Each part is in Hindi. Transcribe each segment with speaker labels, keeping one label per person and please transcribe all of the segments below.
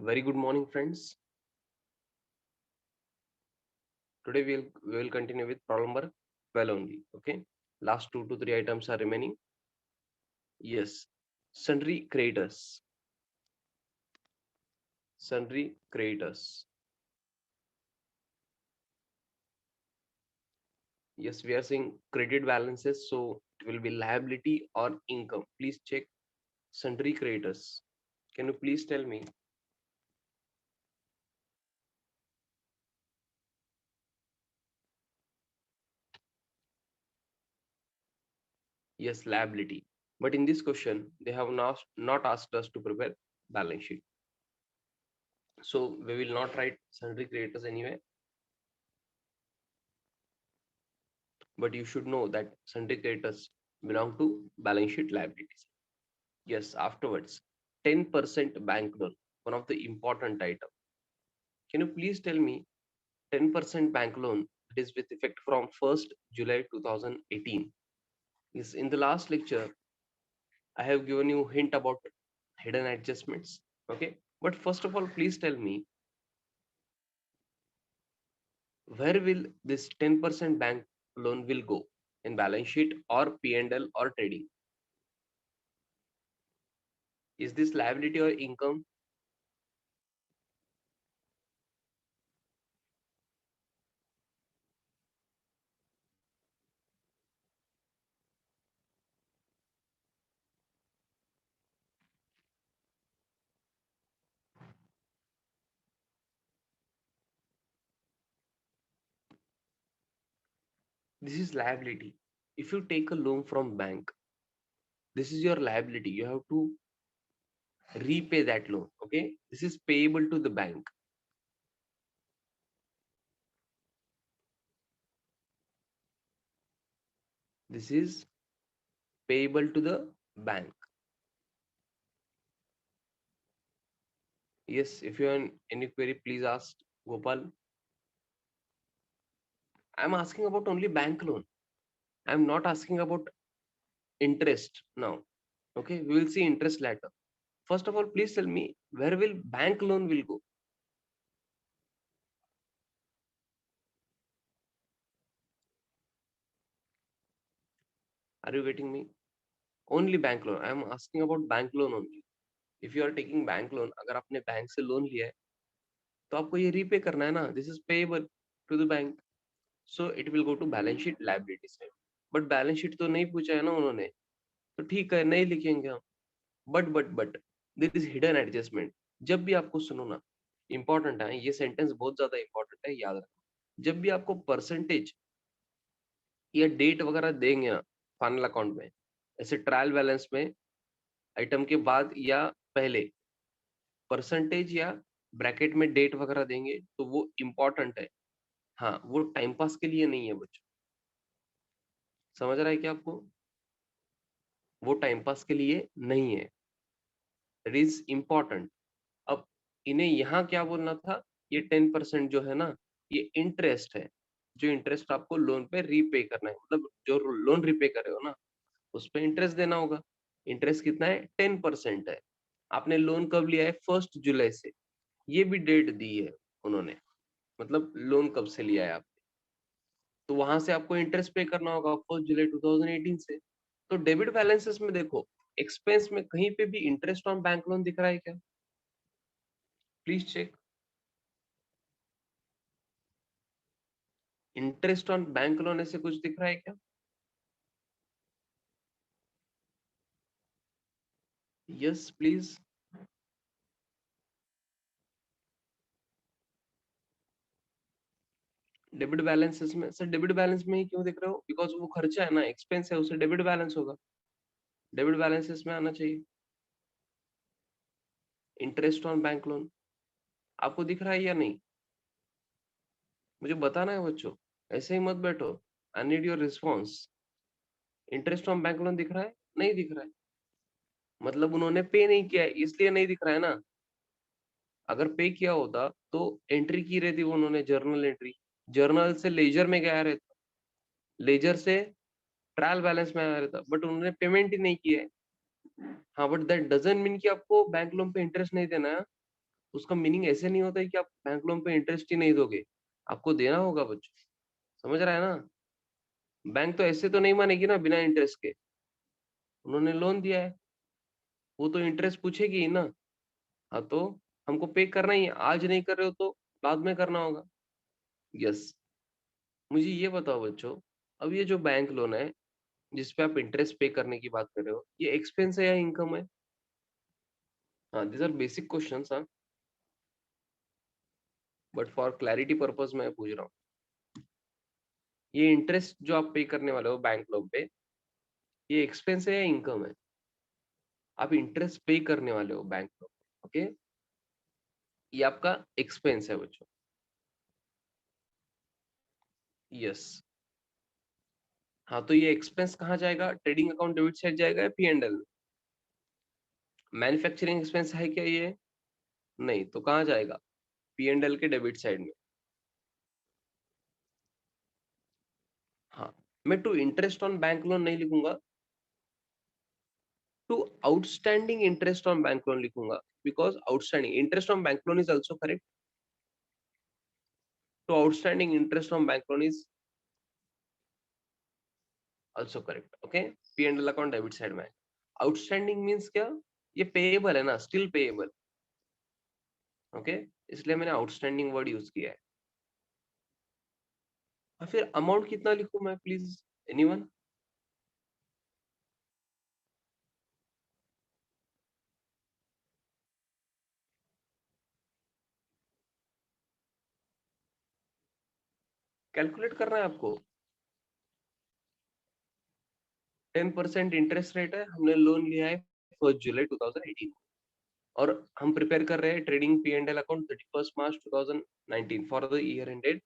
Speaker 1: Very good morning, friends. Today we will continue with problem number 12 only. Okay. Last 2 to 3 items are remaining. Yes. Sundry creators. Sundry creators. Yes, we are seeing credit balances, so it will be liability or income. Please check sundry creators. Can you please tell me? Yes, liability. But in this question, they have not asked us to prepare balance sheet. So we will not write sundry creators anyway. But you should know that sundry creditors belong to balance sheet liabilities. Yes, afterwards, 10% bank loan, one of the important item. Can you please tell me 10% bank loan that is with effect from 1st July 2018? Yes, in the last lecture, I have given you hint about hidden adjustments. Okay, but first of all, please tell me where will this 10% bank loan will go in balance sheet or P&L or trading? Is this liability or income? This is liability. If you take a loan from bank, this is your liability. You have to repay that loan. Okay, this is payable to the bank. This is payable to the bank. Yes, if you have any query, please ask Gopal. I'm asking about only bank loan. I'm not asking about interest now. Okay, we will see interest later. First of all, please tell me where will bank loan will go? Are you getting me? Only bank loan. I'm asking about bank loan only. If you are taking bank loan, अगर आपने बैंक से लोन लिया है तो आपको ये रीपे करना है ना. This is payable to the bank, so it will go to balance sheet liability side. But balance sheet तो नहीं पूछा है ना उन्होंने, तो ठीक है नहीं लिखेंगे हम. But this is hidden adjustment. जब भी आपको सुनो ना, इंपॉर्टेंट है ये सेंटेंस, बहुत ज्यादा इंपॉर्टेंट है, याद रखो. जब भी आपको परसेंटेज या डेट वगैरह देंगे ना फाइनल अकाउंट में, ऐसे ट्रायल बैलेंस में आइटम के बाद या पहले परसेंटेज या ब्रैकेट में डेट वगैरह देंगे तो वो इम्पोर्टेंट है. हाँ, वो टाइम पास के लिए नहीं है बच्चों. समझ रहा है क्या आपको? वो टाइम पास के लिए नहीं है. It is important. अब इन्हें यहाँ क्या बोलना था, ये 10% जो है ना, ये इंटरेस्ट है. जो इंटरेस्ट आपको लोन पे रीपे करना है, मतलब जो लोन रीपे कर रहे हो ना, उस पे इंटरेस्ट देना होगा. इंटरेस्ट कितना है? 10% है. आपने लोन कब लिया है? 1 जुलाई से. ये भी डेट दी है उन्होंने, मतलब लोन कब से लिया है आप. तो वहां से आपको इंटरेस्ट पे करना होगा 1 जुलाई 2018 से. तो डेबिट बैलेंसेस में देखो, एक्सपेंस में कहीं पे भी इंटरेस्ट ऑन बैंक लोन दिख रहा है क्या? Please check. Interest on bank loan ऐसे कुछ दिख रहा है क्या? Yes please. डेबिट बैलेंसेस में सर, डेबिट बैलेंस में ही क्यों दिख रहे हो? बिकॉज वो खर्चा है ना, एक्सपेंस है, उसे डेबिट बैलेंस होगा. डेबिट बैलेंसेस में आना चाहिए. इंटरेस्ट ऑन बैंक लोन आपको दिख रहा है या नहीं? मुझे बताना है बच्चों, ऐसे ही मत बैठो. I need your response. Interest on bank loan दिख रहा है? नहीं दिख रहा है, मतलब उन्होंने पे नहीं किया है इसलिए नहीं दिख रहा है ना. अगर पे किया होता तो एंट्री की रहती वो उन्होंने, जर्नल एंट्री. जर्नल से लेजर में गया रहता, लेजर से ट्रायल बैलेंस में आया रहता, बट उन्होंने पेमेंट ही नहीं किया है. हाँ, बट दैट डजंट मीन कि आपको बैंक लोन पे इंटरेस्ट नहीं देना है. उसका मीनिंग ऐसे नहीं होता है कि आप बैंक लोन पे इंटरेस्ट ही नहीं दोगे, आपको देना होगा बच्चों, समझ रहा है ना? बैंक तो ऐसे तो नहीं मानेगी ना बिना इंटरेस्ट के, उन्होंने लोन दिया है, वो तो इंटरेस्ट पूछेगी ही ना। हाँ, तो हमको पे करना ही है, आज नहीं कर रहे हो तो बाद में करना होगा। यस। मुझे ये बताओ बच्चों, अब ये जो बैंक लोन है, जिस पे आप इंटरेस्ट पे करने की बात कर रहे हो, ये एक्सपेंस है या इनकम है? हाँ, दीज़ आर बेसिक क्वेश्चंस हाँ, बट फॉर क्लैरिटी पर्पस मैं पूछ रहा हूँ। ये इंटरेस्ट जो आप पे करने वाले हो बैंक लोन पे, ये एक्सपेंस है या इनकम है? आप इंटरेस्ट पे करने वाले हो बैंक लोन, ओके? ये आपका एक्सपेंस है बच्चों। यस। हाँ, तो ये एक्सपेंस कहाँ जाएगा? ट्रेडिंग अकाउंट डेबिट साइड जाएगा या पी&एल? मैन्युफैक्चरिंग एक्सपेंस है क्या ये? नहीं, तो कहाँ जाएगा? पी&एल के डेबिट साइड में। हाँ, मैं to interest on bank loan नहीं लिखूंगा, to outstanding interest on bank loan लिखूंगा, because outstanding interest on bank loan is also correct, to outstanding interest on bank loan is also correct, okay? P and L account debit side में। आउटस्टैंडिंग मींस क्या? ये पेएबल है ना, स्टिल पेएबल, ओके? इसलिए मैंने आउटस्टैंडिंग वर्ड यूज किया है। और फिर अमाउंट कितना लिखूं मैं, प्लीज? एनीवन? कैलकुलेट करना है आपको। 10% इंटरेस्ट रेट है, हमने लोन लिया है 1 जुलाई 2018 और हम प्रिपेयर कर रहे हैं trading P and L account 31 March 2019 for the year ended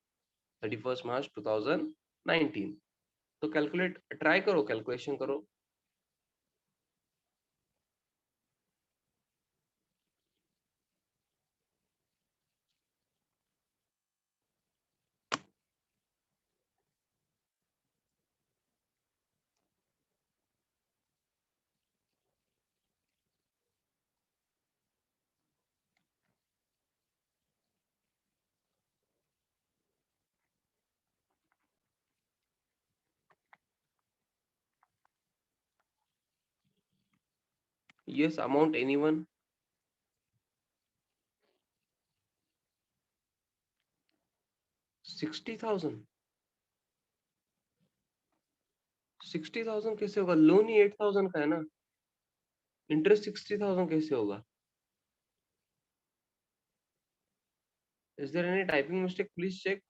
Speaker 1: 31 March 2019। तो कैलकुलेट ट्राई करो, कैलकुलेशन करो। Yes, amount anyone? 60,000? 60,000 कैसे होगा? लोन ही 8,000 का है ना, इंटरेस्ट 60,000 कैसे होगा? Is there any typing mistake? Please check.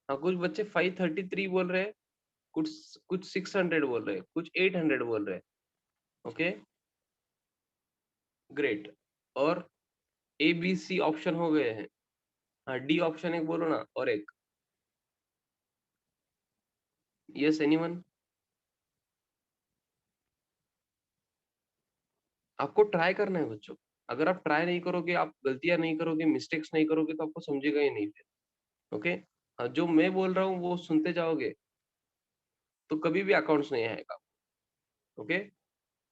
Speaker 1: हाँ, कुछ बच्चे 533 बोल रहे हैं, कुछ कुछ 600 बोल रहे हैं, कुछ 800 बोल रहे हैं, ओके? ग्रेट। और ए बी सी ऑप्शन हो गए हैं। हाँ, डी ऑप्शन एक बोलो ना, और एक। Yes, anyone? आपको ट्राई करना है बच्चों। अगर आप ट्राई नहीं करोगे, आप गलतियां नहीं करोगे, मिस्टेक्स नहीं करोगे, तो आपको समझेगा ही नहीं फिर, ओके? हाँ, जो मैं बोल रहा हूँ वो सुनते जाओगे तो कभी भी अकाउंट्स नहीं आएगा, ओके?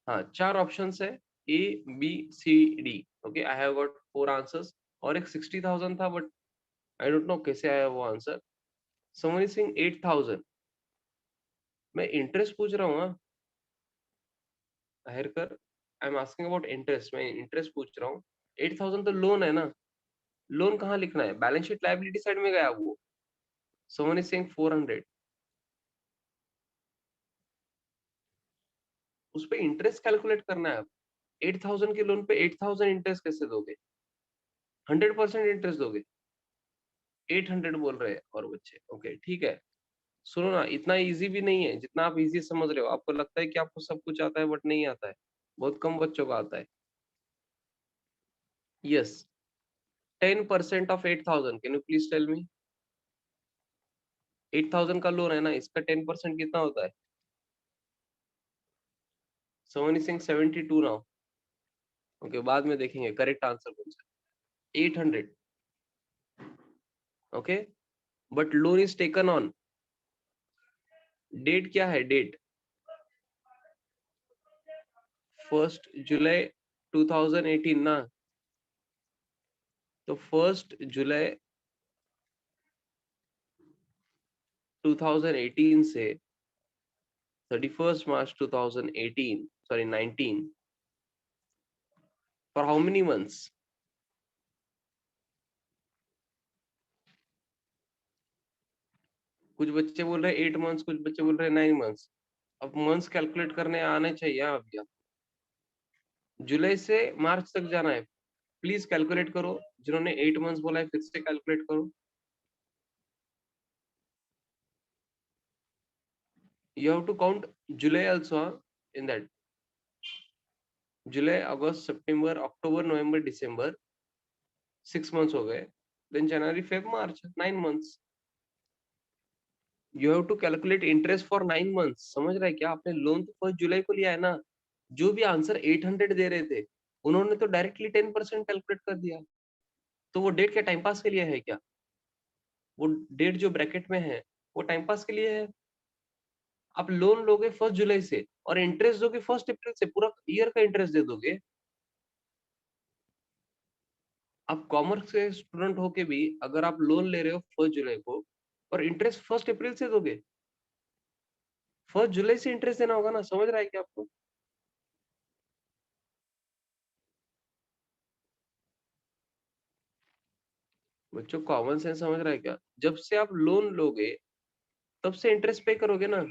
Speaker 1: हाँ, 4 ऑप्शंस है, A B C D, okay? I have got 4 answers और एक 60,000 था, बट आई डोंट नो कैसे आया वो आंसर। Someone is saying 8,000। मैं इंटरेस्ट पूछ रहा हूँ हाँ, हेरकर। I am asking about interest, मैं इंटरेस्ट पूछ रहा हूँ। 8,000 तो लोन है ना, लोन कहाँ लिखना है? बैलेंस शीट लायबिलिटी साइड में गया वो। समवन इज सेइंग 400, उस पे इंटरेस्ट कैलकुलेट करना है। 8,000 के लोन पे 8,000 इंटरेस्ट कैसे दोगे? 100% इंटरेस्ट दोगे? 800 बोल रहे हैं और बच्चे, ओके ठीक है। सुनो ना, इतना इजी भी नहीं है जितना आप इजी समझ रहे हो। आपको लगता है कि आपको सब कुछ आता है, बट नहीं आता है, बहुत कम बच्चों को आता है। Yes, 10% of 8,000, can you please tell me? 8,000 का लोन है ना, इसका 10% कितना होता है? Someone is saying 72 now, okay? बाद में देखेंगे करेक्ट आंसर कौन सा। 800, okay? But loan is taken on, date क्या है? डेट 1 जुलाई 2018 ना, तो 1 जुलाई 2018 से 31 March 2018, sorry 19, for how many months? कुछ बच्चे बोल रहे हैं 8 months, कुछ बच्चे बोल रहे हैं 9 months. अब मंथ्स कैलकुलेट करने आने चाहिए अभी. जुलाई से मार्च तक जाना है. प्लीज कैलकुलेट करो. जिन्होंने 8 मंथ्स बोला है फिर से कैलकुलेट करो. You have to count July also in that. July, August, September, October, November, December, 6 months हो गए. Then January, Feb, March, 9 months. You have to calculate interest for 9 months. समझ रहा है क्या? आपने लोन तो 1 जुलाई को लिया है ना. जो भी आंसर 800 दे रहे थे उन्होंने तो डायरेक्टली 10% कैलकुलेट कर दिया. तो वो डेट क्या टाइम पास के लिए है क्या? वो डेट जो ब्रैकेट में है वो टाइम पास के लिए है. आप लोन लोगे 1 जुलाई से और इंटरेस्ट दोगे 1 अप्रैल से. पूरा ईयर का इंटरेस्ट दे दोगे. आप कॉमर्स के स्टूडेंट होके भी अगर आप लोन ले रहे हो 1 जुलाई को और इंटरेस्ट 1 अप्रैल से दोगे. 1 जुलाई से इंटरेस्ट देना होगा ना. समझ रहा है क्या आपको? बच्चों कॉमन सेंस समझ रहा है क्या? जब से आप लोन लोगे तब से इंटरेस्ट पे करोगे ना.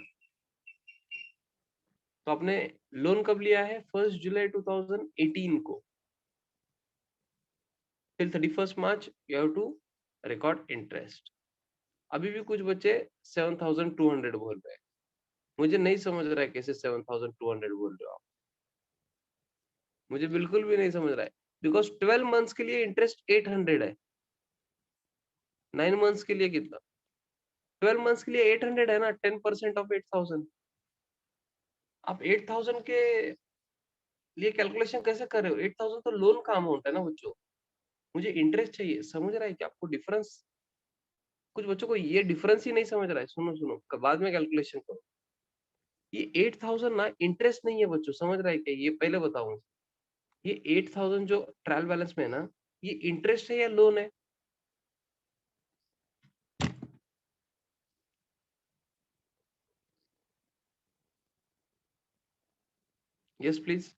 Speaker 1: तो आपने लोन कब लिया है? 1 जुलाई 2018 को. Till 31 March you have to record interest. अभी भी कुछ बच्चे 7200 बोल रहे हैं. मुझे नहीं समझ रहा है कैसे 7200 बोल रहे हो आप. मुझे बिल्कुल भी नहीं समझ रहा है. बिकॉज 12 मंथ्स के लिए इंटरेस्ट 800 है. 9 मंथ्स के लिए कितना? 12 मंथ्स के लिए 800 है ना. 10% ऑफ 8000. आप 8000 के लिए कैलकुलेशन कैसे कर रहे हो? 8000 तो लोन का अमाउंट है ना बच्चों. मुझे इंटरेस्ट चाहिए. समझ रहा है क्या आपको डिफरेंस? कुछ बच्चों को ये डिफरेंस ही नहीं समझ रहा है. सुनो सुनो बाद में कैलकुलेशन करो. ये 8000 ना इंटरेस्ट नहीं है बच्चों. समझ रहा है क्या? ये पहले बताऊं. ये 8000 जो ट्रायल बैलेंस में है ना, ये इंटरेस्ट है या लोन है? Yes please.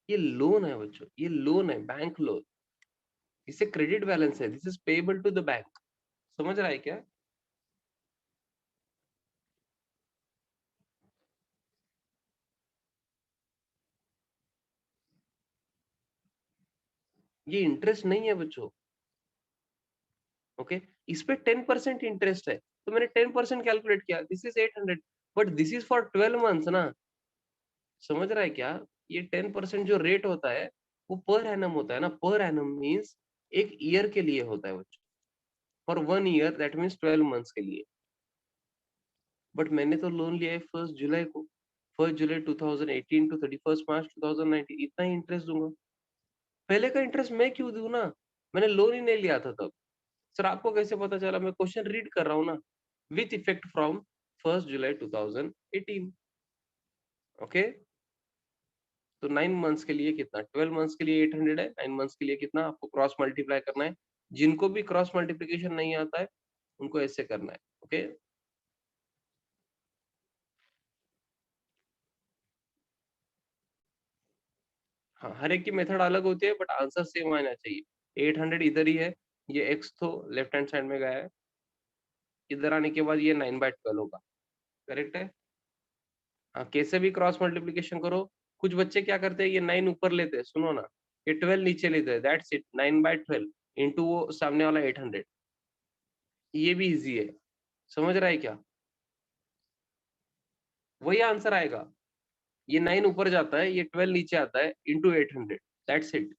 Speaker 1: ये लोन है बच्चों. ये लोन है. Bank loan. इसे क्रेडिट बैलेंस है. This is payable to the bank. समझ रहा है क्या? ये इंटरेस्ट नहीं है बच्चों. ओके. इस पे 10% इंटरेस्ट है तो मैंने 10% कैलकुलेट किया. This is 800. But this is for 12 months ना. समझ रहा है क्या? ये 10% जो रेट होता है वो पर एनम होता है ना. पर एनम मीन्स एक ईयर के लिए होता है बच्चों. For 1 year that means 12 months के लिए. बट मैंने तो लोन लिया है 1 जुलाई को. 1 जुलाई 2018 टू 31 मार्च 2019. इतना ही इंटरेस्ट दूंगा. पहले का इंटरेस्ट मैं क्यों दूं ना. मैंने लोन ही नहीं लिया था तब. सर आपको कैसे पता चला? मैं क्वेश्चन रीड कर रहा हूँ ना. विथ इफेक्ट फ्रॉम 1 जुलाई 2018. ओके. तो 9 मंथ्स के लिए कितना? 12 मंथ्स के लिए 800 है. 9 मंथ्स के लिए कितना? आपको क्रॉस मल्टीप्लाई करना है. जिनको भी क्रॉस मल्टीप्लिकेशन नहीं आता है उनको ऐसे करना है. ओके. हाँ, हर एक की मेथड अलग होती है बट आंसर सेम आना चाहिए. 800 इधर ही है. ये x तो लेफ्ट हैंड साइड में गया है. इधर आने के बाद ये 9/12 होगा. करेक्ट है. हाँ, कैसे भी क्रॉस मल्टीप्लिकेशन करो. कुछ बच्चे क्या करते हैं, ये 9 ऊपर लेते हैं. सुनो ना. ये 12 नीचे लेते हैं. That's it. 9/12 इंटू वो सामने वाला 800. ये भी इजी है. समझ रहा है क्या? वही आंसर आएगा. ये 9 ऊपर जाता है, ये 12 नीचे आता है इंटू 800. That's it.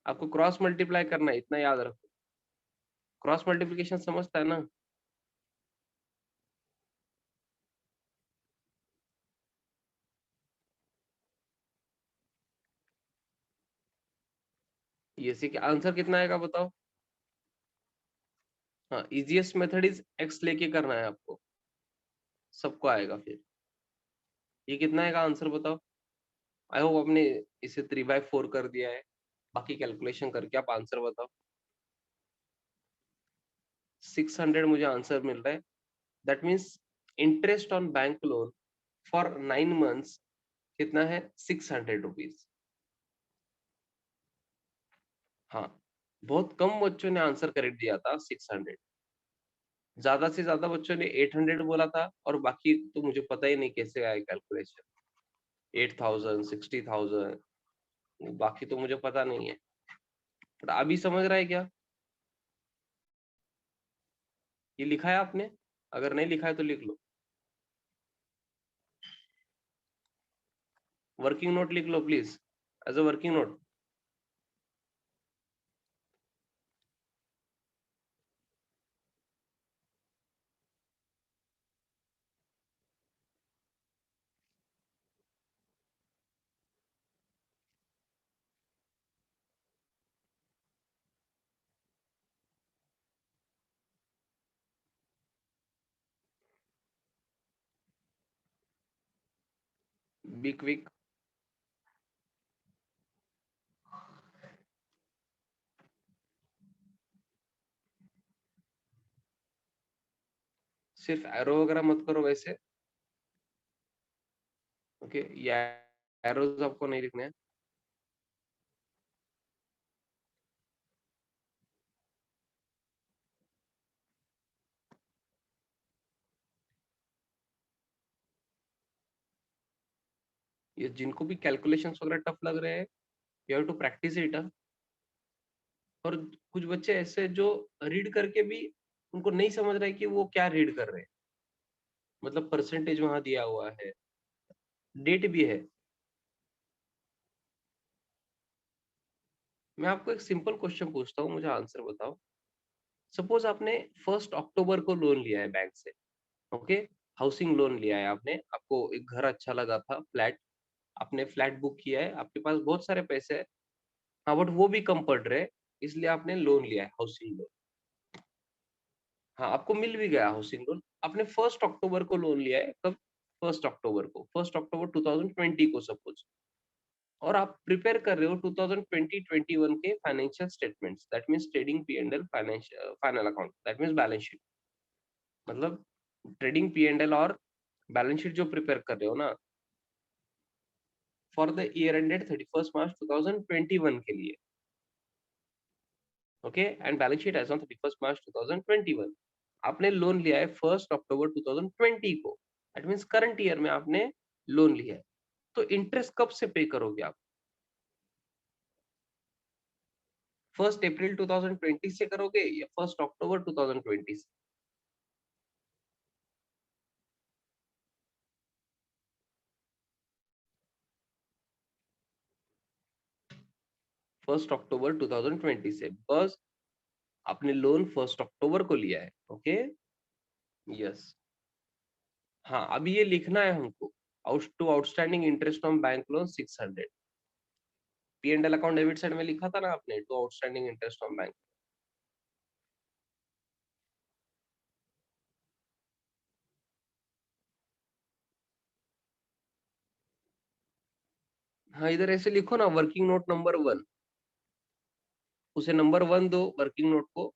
Speaker 1: आपको क्रॉस मल्टीप्लाई करना है, इतना याद रखो. क्रॉस मल्टीप्लिकेशन समझता है ना? ये सी आंसर कितना आएगा बताओ. हाँ, इजीएस्ट मेथड इज एक्स लेके करना है आपको. सबको आएगा फिर. ये कितना आएगा आंसर बताओ. आई होप आपने इसे 3/4 कर दिया है। बाकी कैलकुलेशन करके आप आंसर बताओ। 600 मुझे आंसर मिल रहा है। That means interest on bank loan for 9 months कितना है? 600 रुपीज। हाँ, बहुत कम बच्चों ने आंसर करेक्ट दिया था 600। ज्यादा से ज्यादा बच्चों ने 800 बोला था, और बाकी तो मुझे पता ही नहीं कैसे आया कैलकुलेशन। 8000, 60,000, बाकी तो मुझे पता नहीं है। बट अभी समझ रहा है क्या? ये लिखा है आपने? अगर नहीं लिखा है तो लिख लो। वर्किंग नोट लिख लो please, as a working note. Be quick. सिर्फ एरो वगैरह मत करो वैसे। ओके, ये एरोज आपको नहीं लिखने हैं। ये जिनको भी कैलकुलेशंस वगैरह टफ लग रहे हैं, you have to practise it. और कुछ बच्चे ऐसे जो रीड करके भी उनको नहीं समझ रहे कि वो क्या रीड कर रहे हैं। मतलब परसेंटेज वहां दिया हुआ है, डेट भी है। मैं आपको एक सिंपल क्वेश्चन पूछता हूँ, मुझे आंसर बताओ। सपोज आपने 1 अक्टूबर को लोन लिया है बैंक से। ओके, हाउसिंग लोन लिया है आपने, आपको एक घर अच्छा लगा था, फ्लैट। आपने फ्लैट बुक किया है, आपके पास बहुत सारे पैसे हैं। हाँ, बट वो भी कम पड़ रहे हैं, इसलिए आपने लोन लिया है, हाउसिंग लोन। हाँ, आपको मिल भी गया हाउसिंग लोन। आपने 1 अक्टूबर को लोन लिया है, कब? 1 अक्टूबर को, 1 अक्टूबर 2020 को सपोज। और आप प्रिपेयर कर रहे हो 2020-21 के financial statements, that means trading P and L, financial final account, that means balance sheet. मतलब ट्रेडिंग पी एंड एल और बैलेंस शीट जो प्रिपेयर कर रहे हो ना, for the year ended 31 March 2021 के लिए। Okay, and balance sheet as on 31 March 2021। आपने लोन लिया है 1 अक्टूबर 2020 को, दैट मीन्स करंट ईयर में आपने लोन लिया है। तो इंटरेस्ट कब से पे करोगे आप? 1 अप्रैल 2020 से करोगे या 1 अक्टूबर 2020 से? 1 अक्टूबर 2020 से, बस आपने लोन 1 अक्टूबर को लिया है। Okay, yes. हाँ, अभी ये लिखना है हमको। Outstanding interest on bank loan 600। P and L account debit side में लिखा था ना आपने, to outstanding interest on bank. हाँ, इधर ऐसे लिखो ना, वर्किंग नोट नंबर 1। उसे नंबर 1 दो वर्किंग नोट को,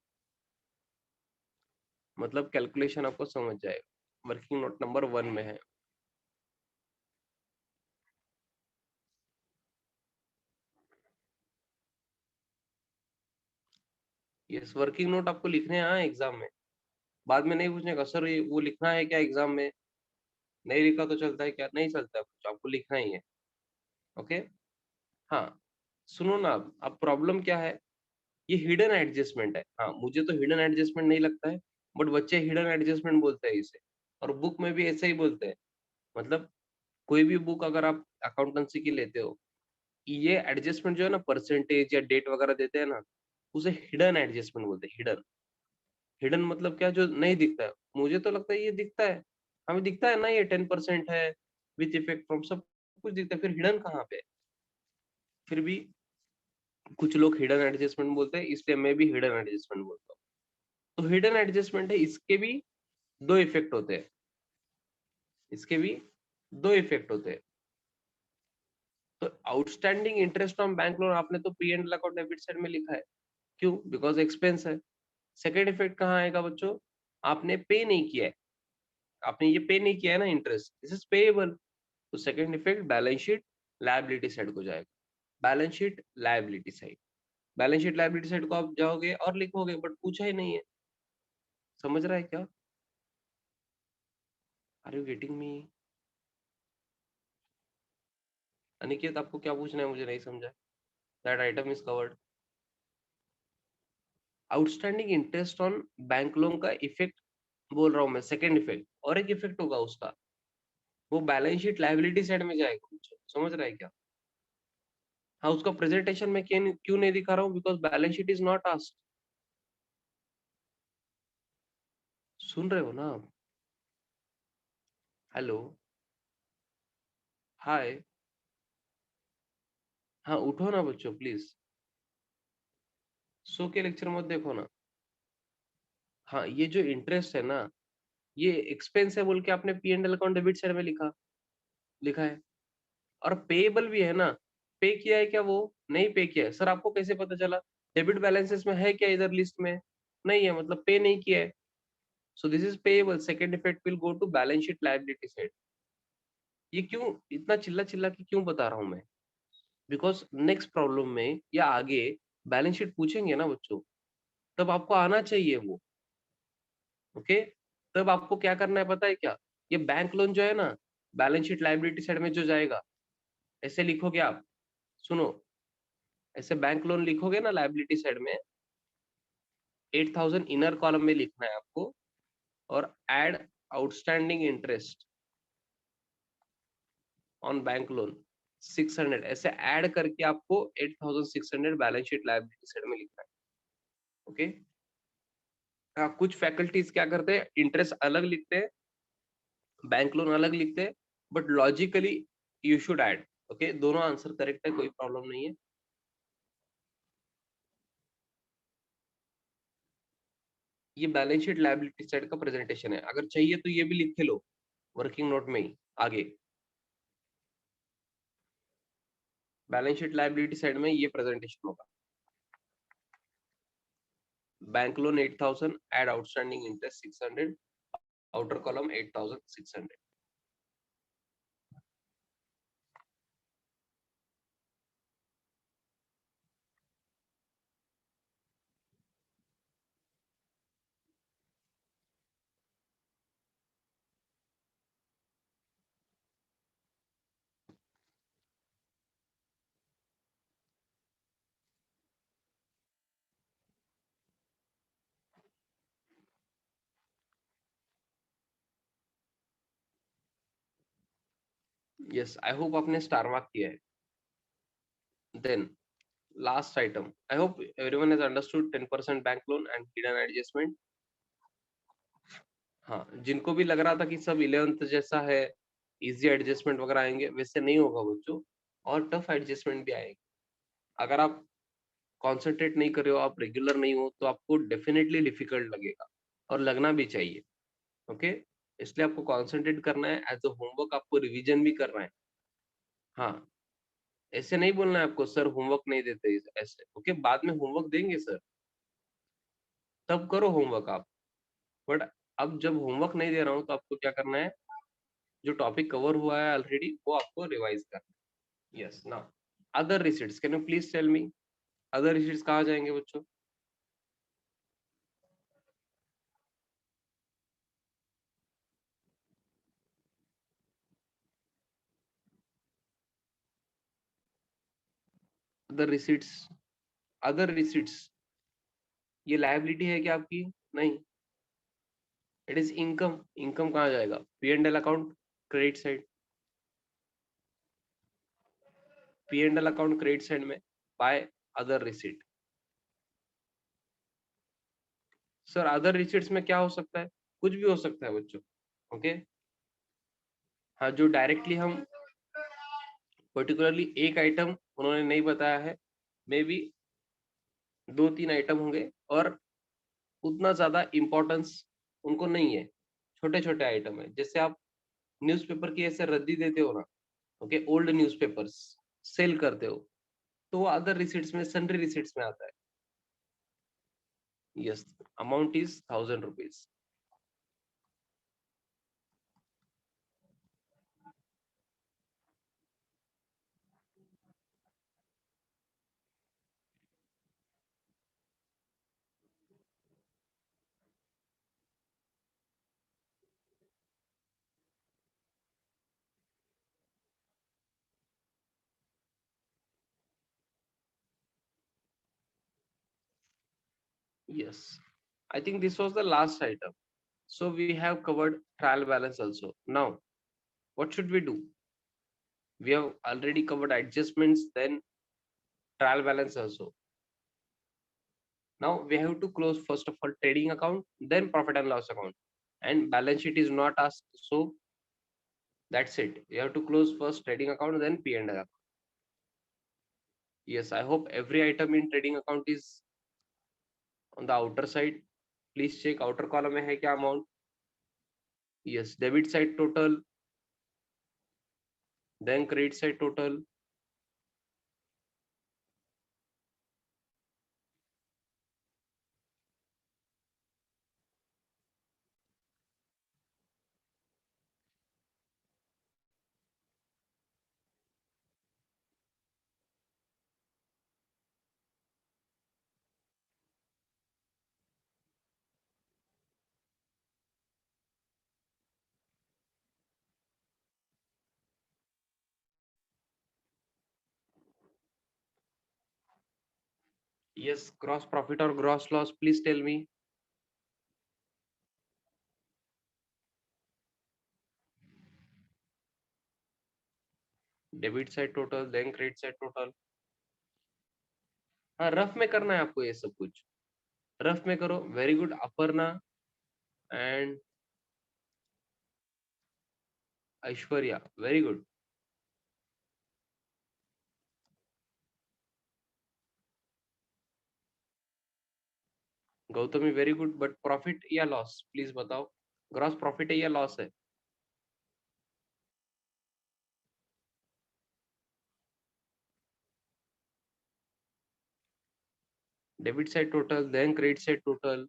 Speaker 1: मतलब कैलकुलेशन आपको समझ जाएगा। वर्किंग नोट नंबर 1 में है। यस, वर्किंग नोट आपको लिखने आए एग्जाम में। बाद में नहीं पूछने का सर ये वो लिखना है क्या एग्जाम में? नहीं लिखा तो चलता है क्या? नहीं चलता है कुछ, आपको लिखना ही है। ओके। हाँ, सुनो ना, अब प्रॉब्लम क्या है? ये हिडन एडजस्टमेंट है। हाँ, मुझे तो हिडन एडजस्टमेंट नहीं लगता है, बट बच्चे हिडन एडजस्टमेंट बोलते हैं इसे। और बुक में भी ऐसे ही बोलते हैं। मतलब कोई भी बुक अगर आप अकाउंटेंसी की लेते हो, ये एडजस्टमेंट जो है ना, परसेंटेज या डेट वगैरह देते हैं ना, उसे हिडन एडजस्टमेंट बोलते हैं। हिडन, हिडन मतलब क्या? जो नहीं दिखता है। मुझे तो लगता है ये दिखता है। हमें दिखता है ना, ये 10% है, विथ इफेक्ट फ्रॉम, सब कुछ दिखता है, फिर हिडन कहाँ पे है? फिर भी कुछ लोग हिडन एडजस्टमेंट बोलते हैं, इसलिए मैं भी हिडन एडजस्टमेंट बोलता हूँ। तो हिडन एडजस्टमेंट है, इसके भी दो इफेक्ट होते हैं। इसके भी दो इफेक्ट होते हैं। तो outstanding interest on bank loan आपने तो P and account debit side में लिखा है, क्यों? बिकॉज एक्सपेंस है। सेकेंड इफेक्ट कहाँ आएगा बच्चों? आपने पे नहीं किया है, आपने ये पे नहीं किया है ना इंटरेस्ट, दिस इज पेएबल। तो second effect balance sheet liability side को जाएगा। Balance sheet liability side, balance sheet liability side को आप जाओगे और लिखोगे, बट पूछा ही नहीं है। समझ रहा है क्या? Are you getting me? Aniket आपको क्या पूछना है, मुझे नहीं समझा। That item is covered. Outstanding interest on bank loan का इफेक्ट बोल रहा हूँ मैं, सेकेंड इफेक्ट, और एक इफेक्ट होगा उसका, वो बैलेंस शीट लायबिलिटी साइड में जाएगा। समझ रहा है क्या? हाँ, उसका प्रेजेंटेशन में क्यों नहीं दिखा रहा हूँ? Because balance sheet is not asked. सुन रहे हो ना आप? Hello, hi. हाँ, उठो ना बच्चों प्लीज, सो के लेक्चर मत देखो ना। हाँ, ये जो इंटरेस्ट है ना, ये एक्सपेंस है बोल के आपने P and L account debit side में लिखा लिखा है, और पेएबल भी है ना। पे किया है क्या? वो नहीं पे किया है। सर आपको कैसे पता चला? डेबिट बैलेंसेस में है क्या इधर लिस्ट में? नहीं है, मतलब पे नहीं किया है। So this is payable, second effect will go to balance sheet liability side. ये क्यों इतना चिल्ला चिल्ला के क्यों बता रहा हूँ मैं? बिकॉज नेक्स्ट प्रॉब्लम में या आगे बैलेंस शीट पूछेंगे ना बच्चों, तब आपको आना चाहिए वो। ओके, तब आपको क्या करना है पता है क्या? ये बैंक लोन जो है ना, बैलेंस शीट लायबिलिटी साइड में जो जाएगा, ऐसे लिखोगे आप, सुनो, ऐसे बैंक लोन लिखोगे ना लायबिलिटी साइड में, 8,000 इनर कॉलम में लिखना है आपको, और add outstanding interest on bank loan 600, ऐसे ऐड करके आपको 8,600 बैलेंस शीट लायबिलिटी साइड में लिखना है। ओके, हाँ, कुछ फैकल्टीज क्या करते हैं, इंटरेस्ट अलग लिखते हैं, बैंक लोन अलग लिखते हैं, but logically you should add. Okay, दोनों आंसर करेक्ट है, कोई प्रॉब्लम नहीं है। ये बैलेंस शीट लायबिलिटी साइड का प्रेजेंटेशन है, अगर चाहिए तो ये भी लिख के लो वर्किंग नोट में ही आगे। बैलेंस शीट लायबिलिटी साइड में ये प्रेजेंटेशन होगा। Bank loan 8,000, add outstanding interest 600, outer column 8,600। Yes, I hope आपने स्टार मार्क किया है। Then last item, I hope everyone has understood 10% bank loan and hidden adjustment. हाँ, जिनको भी लग रहा था कि सब 11th जैसा है, इजी एडजस्टमेंट वगैरह आएंगे, वैसे नहीं होगा बच्चों, और टफ एडजस्टमेंट भी आएंगे। अगर आप कॉन्सेंट्रेट नहीं कर रहे हो, आप रेगुलर नहीं हो, तो आपको डेफिनेटली डिफिकल्ट लगेगा, और लगना भी चाहिए। ओके, इसलिए आपको कॉन्सेंट्रेट करना है, एज अ होमवर्क आपको रिवीजन भी करना है। हाँ, ऐसे नहीं बोलना है आपको सर होमवर्क नहीं देते ऐसे। ओके, बाद में होमवर्क देंगे सर, तब करो होमवर्क आप। बट अब जब होमवर्क नहीं दे रहा हूँ, तो आपको क्या करना है, जो टॉपिक कवर हुआ है ऑलरेडी, वो आपको रिवाइज करना है। Yes, now other receipts, can you please tell me, other receipts कहाँ जाएंगे बच्चों? अदर रिसीट्स, अदर रिसीट्स, ये लायबिलिटी है क्या आपकी? नहीं, इट इज इनकम। इनकम कहाँ जाएगा? P and L account credit side, P and L account credit side में by other receipt. Sir other receipts में क्या हो सकता है? कुछ भी हो सकता है बच्चों। ओके, हाँ, जो डायरेक्टली हम पर्टिकुलरली एक आइटम उन्होंने नहीं बताया है, मे बी 2-3 आइटम होंगे, और उतना ज्यादा इम्पोर्टेंस उनको नहीं है, छोटे छोटे आइटम है। जैसे आप न्यूज़पेपर की ऐसे रद्दी देते हो ना, ओके, ओल्ड न्यूज़पेपर्स सेल करते हो तो वो अदर रिसीट्स में, सन्ड्री रिसीट्स में आता है। Yes, amount is 1000 rupees. Yes, I think this was the last item. So we have covered trial balance also. Now, what should we do? We have already covered adjustments, then trial balance also. Now we have to close first of all trading account, then profit and loss account. And balance sheet is not asked, so that's it. You have to close first trading account, then P&L account. Yes, I hope every item in trading account is on the outer side. Please check outer column में है क्या amount. Yes, debit side total, then credit side total. Yes, gross profit or gross loss, please tell me. Debit side total, then credit side total. हाँ, रफ में करना है आपको ये सब कुछ, रफ में करो. Very good Aparna and Aishwarya, very good. Gautami very good. But profit या लॉस प्लीज बताओ, ग्रॉस प्रॉफिट है या लॉस है? Debit side total, then credit side total,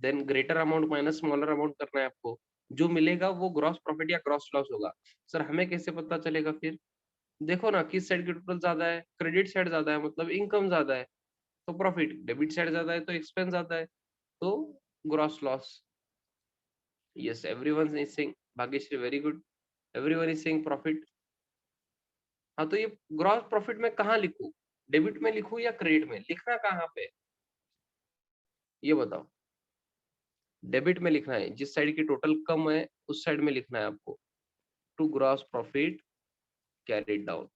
Speaker 1: then greater amount minus smaller amount करना है आपको. जो मिलेगा वो ग्रॉस प्रॉफिट या ग्रॉस लॉस होगा. सर हमें कैसे पता चलेगा फिर? देखो ना किस साइड की टोटल ज्यादा है, क्रेडिट साइड ज्यादा है मतलब इनकम ज्यादा है तो प्रॉफिट, डेबिट साइड ज्यादा है तो एक्सपेंस ज्यादा है तो gross loss. Yes, everyone is saying, Bhagyashree very good. Everyone is saying profit. हाँ, तो ये ग्रॉस प्रॉफिट में कहाँ लिखूं? डेबिट में लिखूं या क्रेडिट में? लिखना कहाँ पे ये बताओ. डेबिट में लिखना है, जिस साइड की टोटल कम है उस साइड में लिखना है आपको. To gross profit carried down.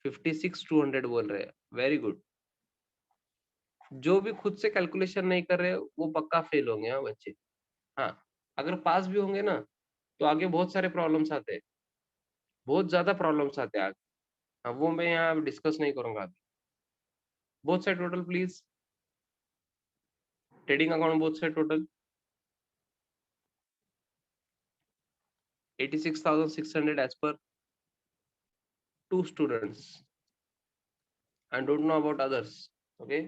Speaker 1: 56,200 बोल रहे हैं, वेरी गुड. जो भी खुद से कैलकुलेशन नहीं कर रहे वो पक्का फेल होंगे. हाँ बच्चे. हाँ, अगर पास भी होंगे ना तो आगे बहुत सारे प्रॉब्लम्स आते हैं, बहुत ज्यादा प्रॉब्लम्स आते हैं आगे. हाँ, वो मैं यहाँ डिस्कस नहीं करूंगा अभी. Both side total please. Trading account both side total 86,600 as per two students. I don't know about others. Okay.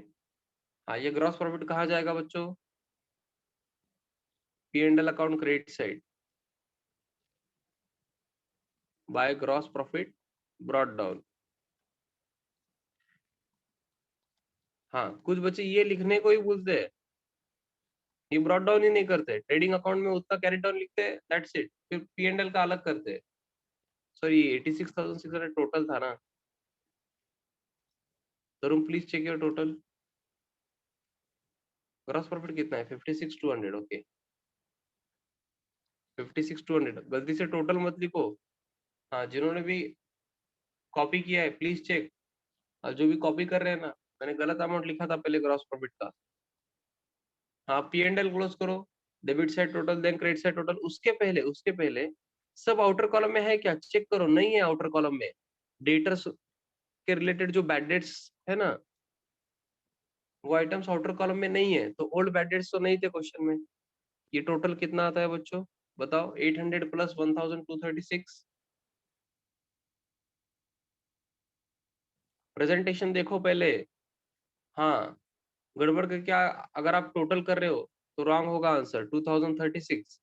Speaker 1: हाँ, ये ग्रॉस प्रॉफिट कहाँ जाएगा बच्चों? P&L account credit side by gross profit brought down. हाँ, कुछ बच्चे ये लिखने को ही भूलते हैं, ये ब्रॉट डाउन ही नहीं करते. ट्रेडिंग अकाउंट में उतना कैरी डाउन लिखते हैं, दैट्स इट. फिर P&L का अलग करते हैं. सॉरी, 86,600 टोटल था ना. Tarun please check your total. Gross profit कितना है? 56,200. ओके, 56,200. गलती से टोटल मत लिखो. हाँ, जिन्होंने भी कॉपी किया है प्लीज चेक. और जो भी कॉपी कर रहे हैं ना, मैंने गलत अमाउंट लिखा था पहले ग्रॉस प्रॉफिट का. हाँ, P&L क्लोज करो. Debit side total, then credit side total. उसके पहले सब आउटर कॉलम में है क्या चेक करो. नहीं है आउटर कॉलम में. डेटर्स के रिलेटेड जो बैड डेट्स है ना, वो आइटम्स आउटर कॉलम में नहीं है. तो ओल्ड बैड डेट्स तो नहीं थे क्वेश्चन में. ये टोटल कितना आता है बच्चों बताओ? 800 प्लस 1,236. प्रेजेंटेशन देखो पहले। हाँ, गड़बड़ का क्या, अगर आप टोटल कर रहे हो तो रॉन्ग होगा आंसर 2036।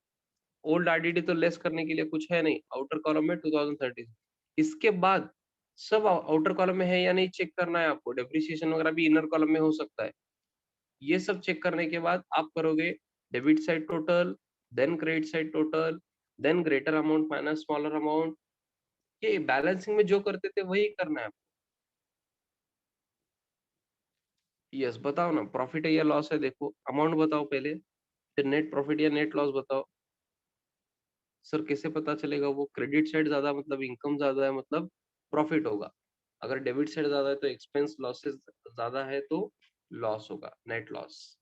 Speaker 1: ओल्ड आरडीडी तो लेस करने के लिए कुछ है नहीं, आउटर कॉलम में 2036। इसके बाद सब आउटर कॉलम में है या नहीं चेक करना है आपको, डेप्रिसिएशन वगैरह भी इनर कॉलम में हो सकता है। ये सब चेक करने के बाद आप करोगे debit side total, then credit side total, then greater amount minus smaller amount. ये बैलेंसिंग में जो करते थे वही करना है। यस, बताओ ना, प्रॉफिट है या लॉस है, देखो अमाउंट बताओ पहले, फिर नेट प्रॉफिट या नेट लॉस बताओ। सर कैसे पता चलेगा, वो क्रेडिट साइड ज्यादा मतलब इनकम ज्यादा है मतलब प्रॉफिट होगा, अगर डेबिट साइड ज्यादा है तो एक्सपेंस लॉसेस ज्यादा है तो लॉस होगा, net loss.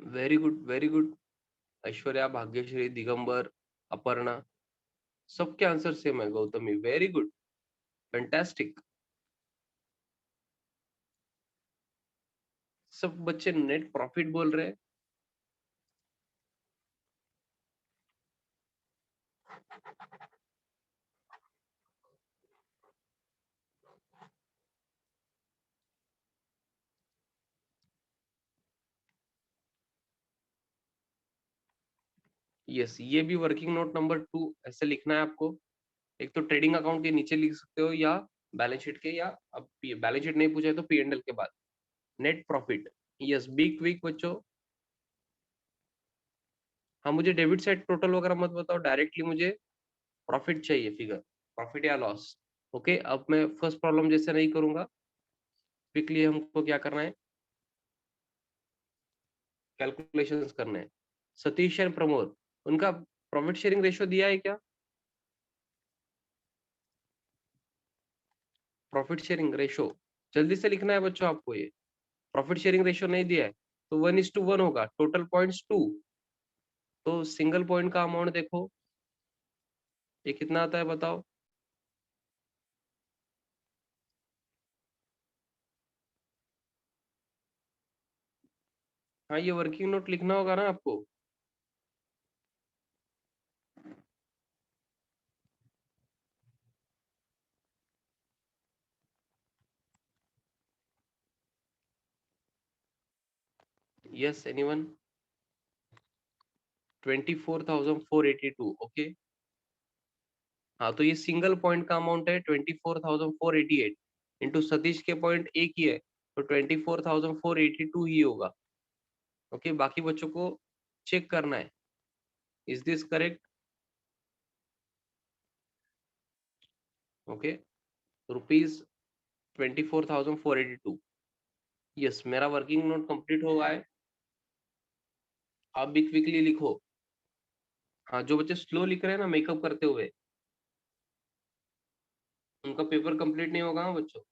Speaker 1: Very good, very good. Aishwarya, Bhagyashree, Digambar, Aparna, सबके आंसर सेम है। Gautami, very good, fantastic. सब बच्चे नेट प्रॉफिट बोल रहे हैं। यस, ये भी वर्किंग नोट नंबर 2 ऐसे लिखना है आपको। एक तो ट्रेडिंग अकाउंट के नीचे लिख सकते हो या बैलेंस शीट के, या अब बैलेंस शीट नहीं पूछा है तो पी&एल के बाद net profit. Yes, be quick बच्चों। हाँ, मुझे डेबिट साइड टोटल वगैरह मत बताओ, डायरेक्टली मुझे प्रॉफिट चाहिए, फिगर प्रॉफिट या लॉस। ओके, अब मैं फर्स्ट प्रॉब्लम जैसे नहीं करूंगा, क्विकली हमको क्या करना है, कैलकुलेशंस करने हैं। सतीश एंड प्रमोद, उनका प्रॉफिट शेयरिंग रेशियो दिया है क्या? प्रॉफिट शेयरिंग रेशियो जल्दी से लिखना है बच्चों आपको। ये प्रॉफिट शेयरिंग रेशियो नहीं दिया है तो 1:1 होगा, टोटल पॉइंट्स 2। तो सिंगल पॉइंट का अमाउंट देखो, ये कितना आता है बताओ। हाँ, ये वर्किंग नोट लिखना होगा ना आपको। Yes, anyone? 24,482। ओके, हाँ तो ये सिंगल पॉइंट का अमाउंट है 24,488, इंटू सतीश के पॉइंट एक ही है तो 24,482 ही होगा। ओके, बाकी बच्चों को चेक करना है, is this correct? Okay, ₹24,482। Yes, मेरा वर्किंग नोट कंप्लीट हो गया है। आप भी क्विकली लिखो। हाँ, जो बच्चे स्लो लिख रहे हैं ना मेकअप करते हुए, उनका पेपर कंप्लीट नहीं होगा, हाँ बच्चों।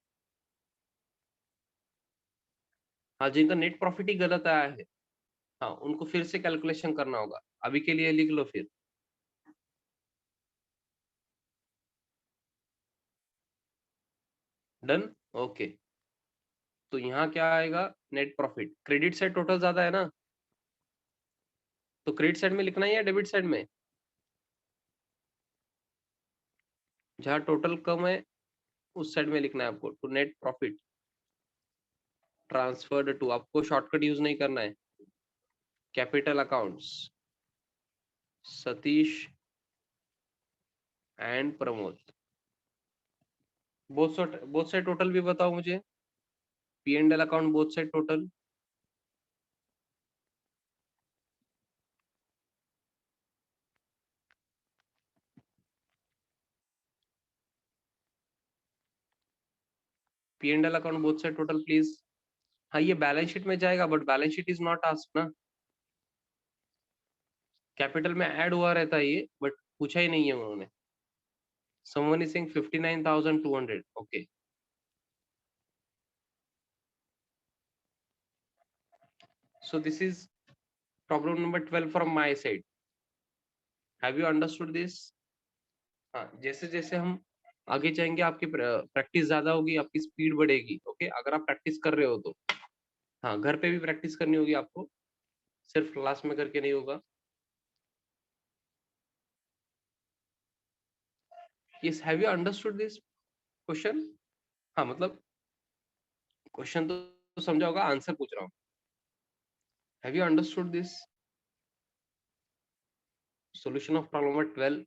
Speaker 1: हाँ, जिनका नेट प्रॉफिट ही गलत आया है, हाँ उनको फिर से कैलकुलेशन करना होगा। अभी के लिए लिख लो फिर। डन। ओके, तो यहाँ क्या आएगा, net profit credit side total ज्यादा है ना, तो क्रेडिट साइड में लिखना है या डेबिट साइड में? जहाँ टोटल कम है उस साइड में लिखना है आपको, to net profit transferred to, आपको शॉर्टकट यूज नहीं करना है। Capital accounts, Satish and Pramod. Both side total भी बताओ मुझे, P&L account both side total. P&L account both side total please. हाँ ये बैलेंस शीट में जाएगा, but balance sheet is not asked ना, कैपिटल में ऐड हुआ रहता है ये, बट पूछा ही नहीं है उन्होंने। Someone is saying 59,200. Okay. So this is problem number 12 from my side. Have you understood this? हाँ, जैसे जैसे हम आगे जाएंगे आपकी प्रैक्टिस ज्यादा होगी, आपकी स्पीड बढ़ेगी। ओके, अगर आप प्रैक्टिस कर रहे हो तो हाँ, घर पे भी प्रैक्टिस करनी होगी आपको, सिर्फ क्लास में करके नहीं होगा। Yes, have you understood this question? हाँ मतलब क्वेश्चन तो समझा होगा, आंसर पूछ रहा हूँ। Have you understood this solution of problem number 12?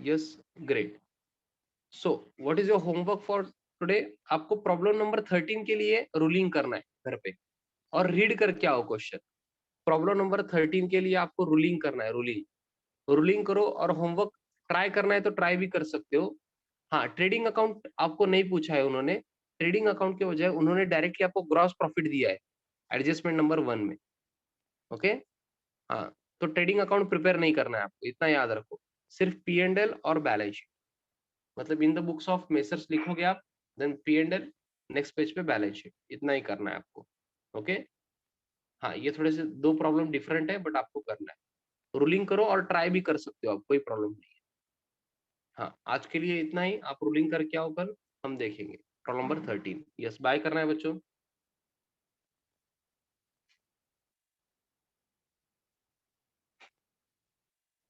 Speaker 1: Yes, great. So what is your homework for today? आपको प्रॉब्लम नंबर 13 के लिए रूलिंग करना है घर पे, और रीड करके आओ क्वेश्चन। प्रॉब्लम नंबर 13 के लिए आपको रूलिंग करना है, रूलिंग करो, और होमवर्क ट्राई करना है तो ट्राई भी कर सकते हो। हाँ, ट्रेडिंग अकाउंट आपको नहीं पूछा है उन्होंने, ट्रेडिंग अकाउंट के बजाय उन्होंने डायरेक्टली आपको ग्रॉस प्रॉफिट दिया है एडजस्टमेंट नंबर 1 में। ओके, हाँ, तो ट्रेडिंग अकाउंट प्रिपेयर नहीं करना है आपको, इतना याद रखो। सिर्फ P&L और बैलेंस शीट, मतलब in the books of messrs लिखोगे आप, देन P&L, नेक्स्ट पेज पे बैलेंस शीट, इतना ही करना है आपको। ओके, हाँ, ये थोड़े से दो प्रॉब्लम डिफरेंट है, बट आपको करना है। रूलिंग करो और ट्राई भी कर सकते हो आप, कोई प्रॉब्लम नहीं है। हाँ, आज के लिए इतना ही, आप रूलिंग करके आओ, कल हम देखेंगे प्रॉब्लम नंबर 13। यस, बाय करना है बच्चों।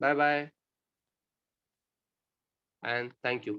Speaker 1: Bye bye and thank you.